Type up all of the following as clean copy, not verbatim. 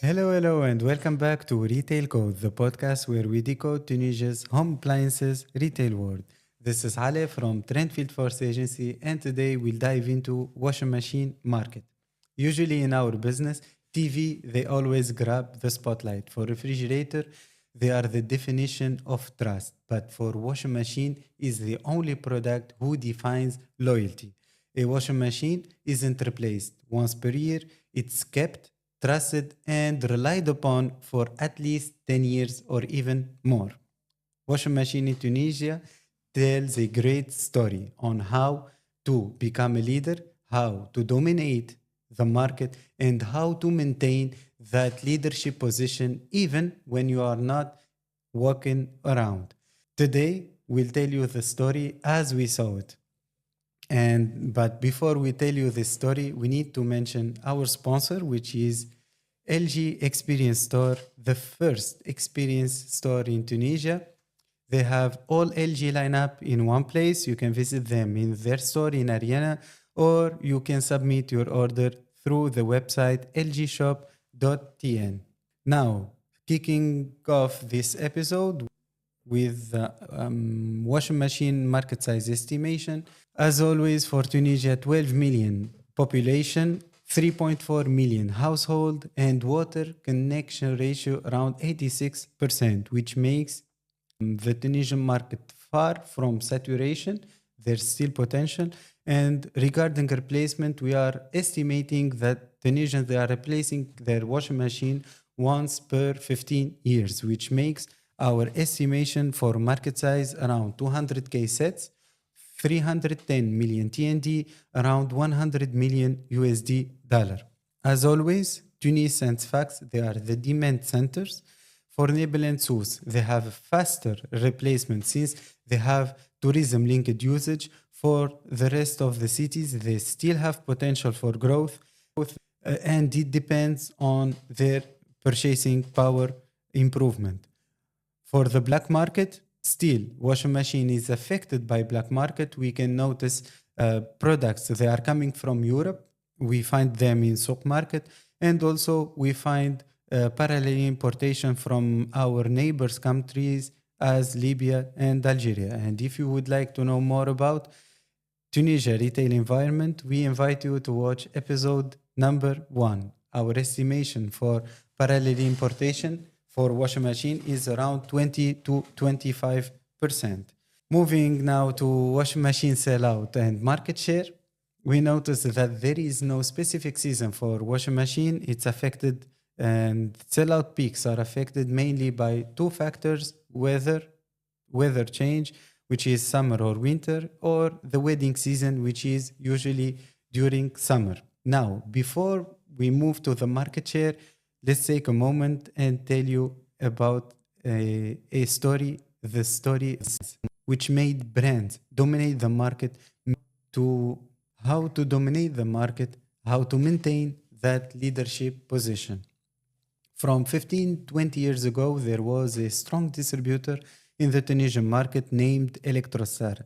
Hello, and welcome back to Retail Code, the podcast where we decode Tunisia's home appliances retail world. This is Ale from Trendfield Force Agency, and today we'll dive into washing machine market. Usually in our business, TV, they always grab the spotlight. For refrigerator, they are the definition of trust. But for washing machine is the only product who defines loyalty. A washing machine isn't replaced once per year, it's kept, trusted, and relied upon for at least 10 years or even more. Washing Machine in Tunisia tells a great story on how to become a leader, how to dominate the market, and how to maintain that leadership position even when you are not walking around. Today, we'll tell you the story as we saw it. But before we tell you this story, we need to mention our sponsor, which is LG Experience Store, the first experience store in Tunisia. They have all LG lineup in one place. You can visit them in their store in Ariana, or you can submit your order through the website lgshop.tn. Now, kicking off this episode with washing machine market size estimation. As always, for Tunisia, 12 million population, 3.4 million household, and water connection ratio around 86%, which makes the Tunisian market far from saturation. There's still potential. And regarding replacement, we are estimating that Tunisians, they are replacing their washing machine once per 15 years, which makes our estimation for market size around 200k sets, 310 million TND, around 100 million USD dollar. As always, Tunis and Sfax, they are the demand centers. For Nebel and Sousse, they have a faster replacement since they have tourism-linked usage. For the rest of the cities, they still have potential for growth, and it depends on their purchasing power improvement. For the black market, still, washing machine is affected by black market. We can notice products, they are coming from Europe. We find them in stock market, and also we find parallel importation from our neighbors countries as Libya and Algeria. And if you would like to know more about Tunisia retail environment, we invite you to watch episode number 1. Our estimation for parallel importation for washing machine is around 20 to 25%. Moving now to washing machine sellout and market share, we notice that there is no specific season for washing machine. It's affected, and sellout peaks are affected mainly by two factors: weather change, which is summer or winter, or the wedding season, which is usually during summer. Now, before we move to the market share, let's take a moment and tell you about a story, the story which made brands dominate the market, to how to dominate the market, how to maintain that leadership position. From 15-20 years ago, there was a strong distributor in the Tunisian market named Electrostar.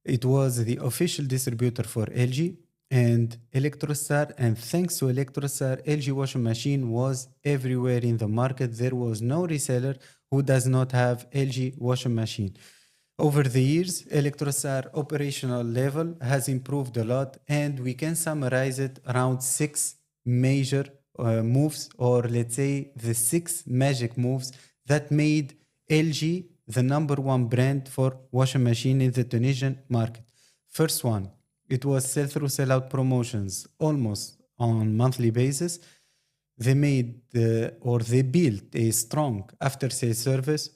It was the official distributor for LG and Electrostar, and thanks to Electrostar, LG washing machine was everywhere in the market. There was no reseller who does not have LG washing machine. Over the years, Electrostar operational level has improved a lot, and we can summarize it around 6 major moves, or let's say the 6 magic moves that made LG the number 1 brand for washing machine in the Tunisian market. First one, it was sell-through, sell-out promotions almost on monthly basis. They they built a strong after-sales service.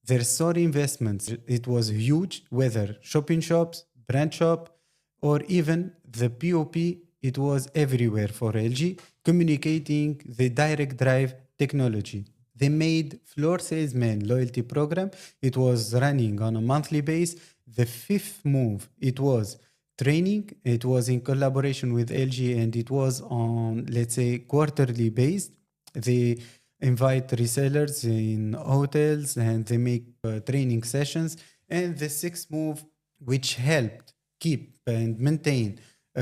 Their store investments, it was huge, whether shopping shops, brand shop, or even the POP, it was everywhere for LG, communicating the direct drive technology. They made floor salesman loyalty program. It was running on a monthly base. The 5th move, it was training. It was in collaboration with LG, and it was on, let's say, quarterly based. They invite resellers in hotels, and they make training sessions. And the 6th move, which helped keep and maintain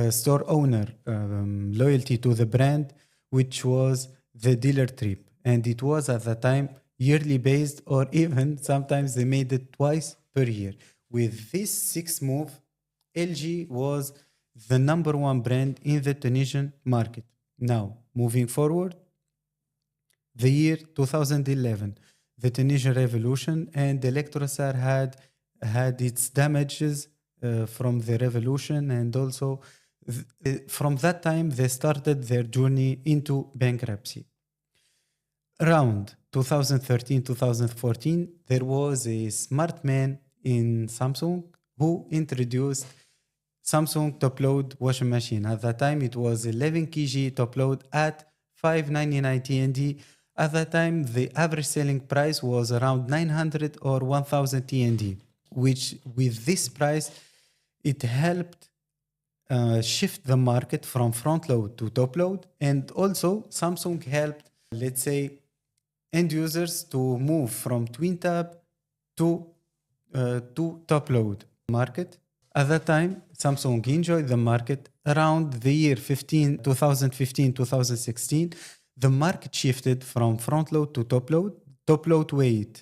store owner loyalty to the brand, which was the dealer trip. and it was at the time yearly based, or even sometimes they made it twice per year. With this six move, LG was the number one brand in the Tunisian market. Now, moving forward, the year 2011, the Tunisian revolution, and Electrosar had its damages from the revolution, and also from that time they started their journey into bankruptcy. Around 2013-2014, there was a smart man in Samsung who introduced Samsung top load washing machine. At that time, it was 11 kg top load at 599 TND. At that time, the average selling price was around 900 or 1000 TND, which with this price, it helped shift the market from front load to top load. And also, Samsung helped, let's say, end users to move from twin tab to top load market. At that time, Samsung enjoyed the market. Around the year 2015, 2016, the market shifted from front load to top load. Top load weight,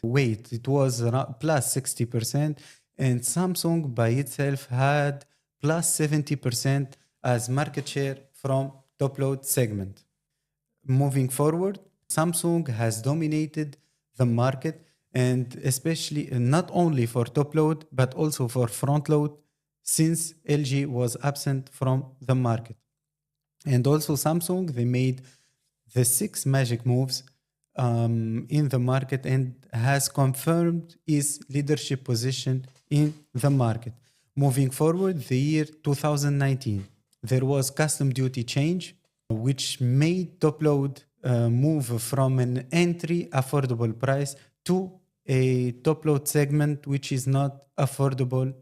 it was plus 60%, and Samsung by itself had plus 70% as market share from top load segment. Moving forward, Samsung has dominated the market, and especially not only for top load but also for front load, since LG was absent from the market. And also Samsung, they made the 6 magic moves in the market and has confirmed its leadership position in the market. Moving forward, the year 2019, there was custom duty change, which made top load move from an entry affordable price to a top load segment which is not affordable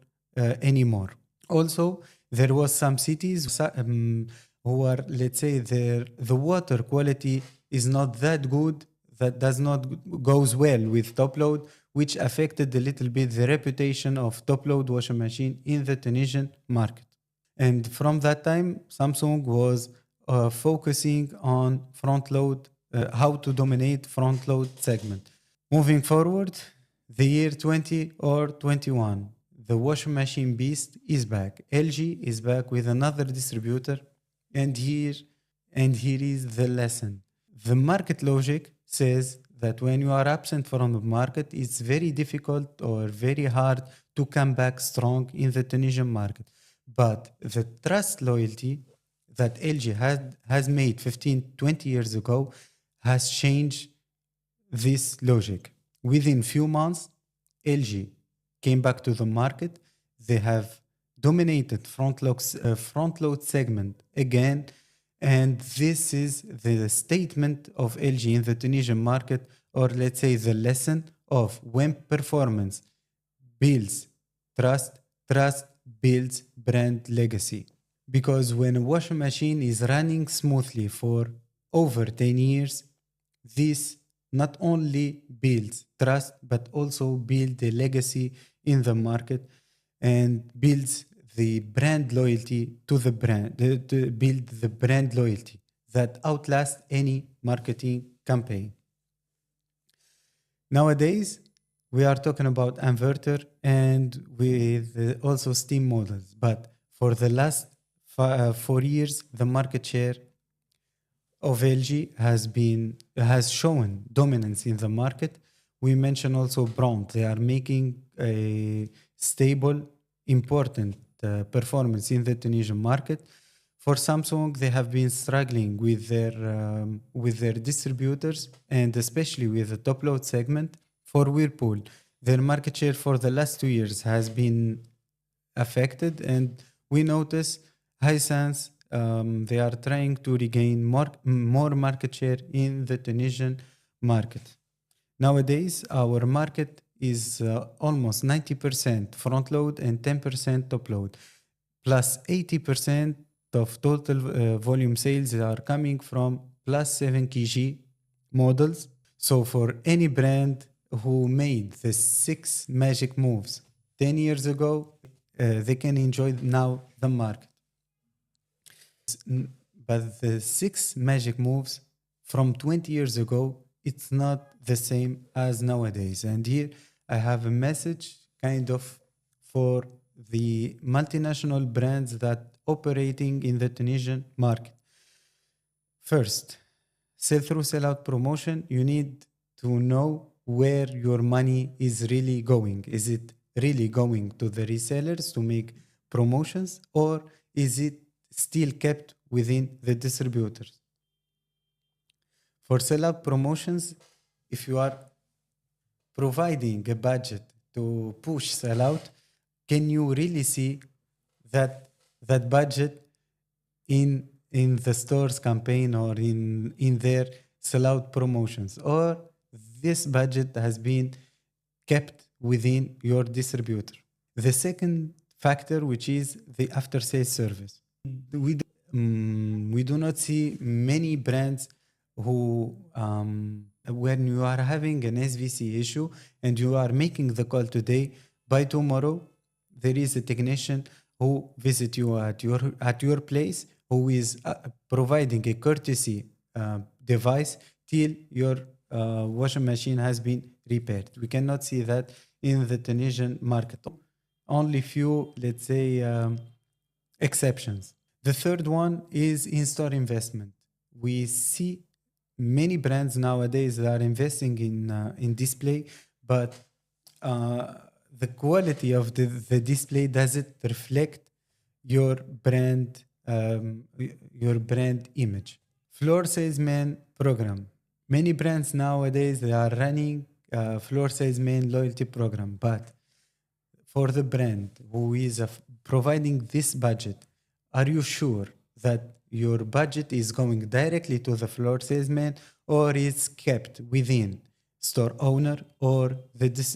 anymore. Also, there was some cities who are, let's say, the water quality is not that good, that does not goes well with top load, which affected a little bit the reputation of top load washing machine in the Tunisian market. And from that time, Samsung was focusing on front load, how to dominate front load segment. Moving forward, the year 20 or 21, the washing machine beast is back. LG is back with another distributor, and here is the lesson. The market logic says that when you are absent from the market, it's very difficult or very hard to come back strong in the Tunisian market. But the trust loyalty that LG has made 15, 20 years ago has changed this logic. Within few months, LG came back to the market. They have dominated front load segment again. And this is the statement of LG in the Tunisian market, or let's say the lesson of when performance builds trust, trust builds brand legacy. Because when a washing machine is running smoothly for over 10 years, this not only builds trust, but also builds a legacy in the market and builds the brand loyalty to the brand, to build the brand loyalty that outlasts any marketing campaign. Nowadays, we are talking about inverter and with also steam models. But for the last 4 years, the market share of LG has shown dominance in the market. We mentioned also Bront. They are making a stable, important performance in the Tunisian market. For Samsung, they have been struggling with their distributors and especially with the top load segment. For Whirlpool, their market share for the last 2 years has been affected, and we notice HISENSE, they are trying to regain more market share in the Tunisian market. Nowadays, our market is almost 90% front load and 10% top load, plus 80% of total volume sales are coming from plus 7 kg models. So for any brand who made the 6 magic moves 10 years ago, they can enjoy now the market. But the 6 magic moves from 20 years ago it's not the same as nowadays. And here I have a message kind of for the multinational brands that operating in the Tunisian market. First, sell through sell out promotion. You need to know where your money is really going. Is it really going to the resellers to make promotions, or is it still kept within the distributors? For sell out promotions, if you are providing a budget to push sell out, can you really see that budget in the store's campaign or in their sellout promotions, or this budget has been kept within your distributor? The second factor, which is the after sales service, we do not see many brands who when you are having an SVC issue and you are making the call today, by tomorrow there is a technician who visit you at your place, who is providing a courtesy device till your washing machine has been repaired. We cannot see that in the Tunisian market. Only few, let's say, exceptions. The third one is in-store investment. We see many brands nowadays that are investing in display, but the quality of the display doesn't reflect your brand image. Floor salesman program. Many brands nowadays, they are running floor salesman loyalty program, but for the brand who is providing this budget, are you sure that your budget is going directly to the floor salesman, or is kept within store owner or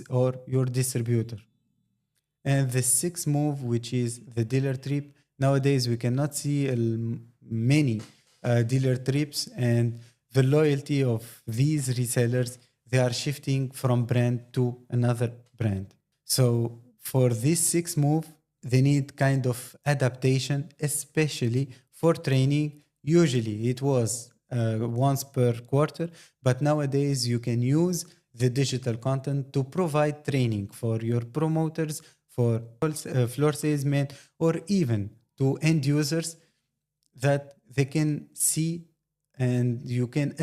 or your distributor? And the sixth move, which is the dealer trip. Nowadays, we cannot see many dealer trips, and the loyalty of these resellers, they are shifting from brand to another brand. So for this sixth move, they need kind of adaptation, especially for training. Usually it was once per quarter, but nowadays you can use the digital content to provide training for your promoters, for floor salesmen, or even to end users, that they can see and you can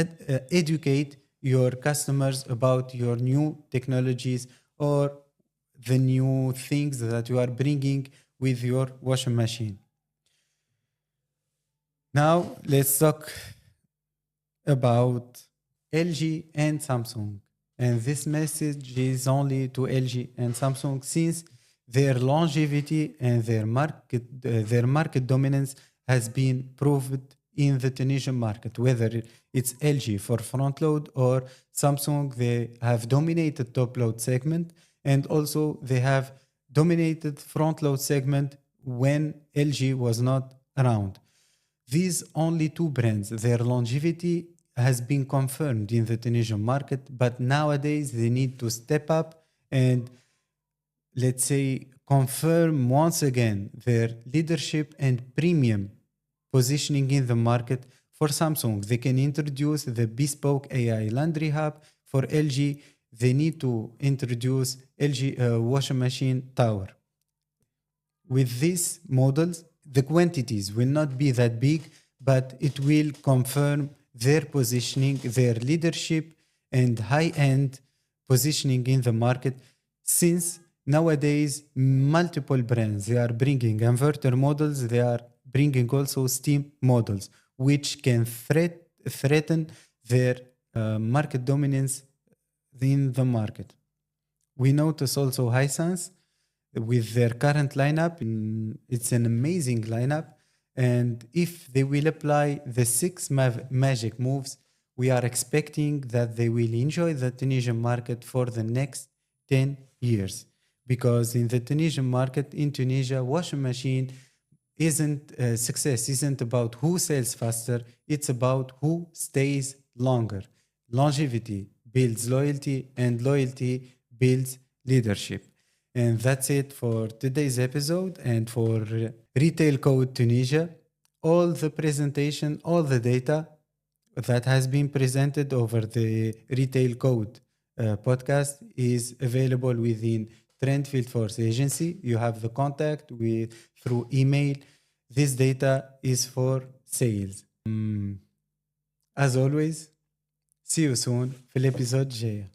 educate your customers about your new technologies or the new things that you are bringing with your washing machine. Now, let's talk about LG and Samsung. And this message is only to LG and Samsung, since their longevity and their market dominance has been proved in the Tunisian market. Whether it's LG for front load or Samsung, they have dominated top load segment, and also they have dominated front load segment when LG was not around. These only two brands, their longevity has been confirmed in the Tunisian market, but nowadays they need to step up and, let's say, confirm once again their leadership and premium positioning in the market. For Samsung, they can introduce the bespoke AI laundry hub. For LG, they need to introduce LG washing machine tower. With these models, the quantities will not be that big, but it will confirm their positioning, their leadership, and high-end positioning in the market, since nowadays multiple brands, they are bringing inverter models, they are bringing also steam models, which can threaten their market dominance in the market. We notice also HISENSE with their current lineup. It's an amazing lineup. And if they will apply the six magic moves, we are expecting that they will enjoy the Tunisian market for the next 10 years. Because in the Tunisian market, in Tunisia, washing machine success isn't about who sells faster, it's about who stays longer. Longevity builds loyalty, and loyalty builds leadership. And that's it for today's episode and for Retail Code Tunisia. All the presentation, all the data that has been presented over the Retail Code podcast is available within Trend Field Force Agency. You have the contact with through email. This data is for sales. As always, see you soon في الابيزود الجاي.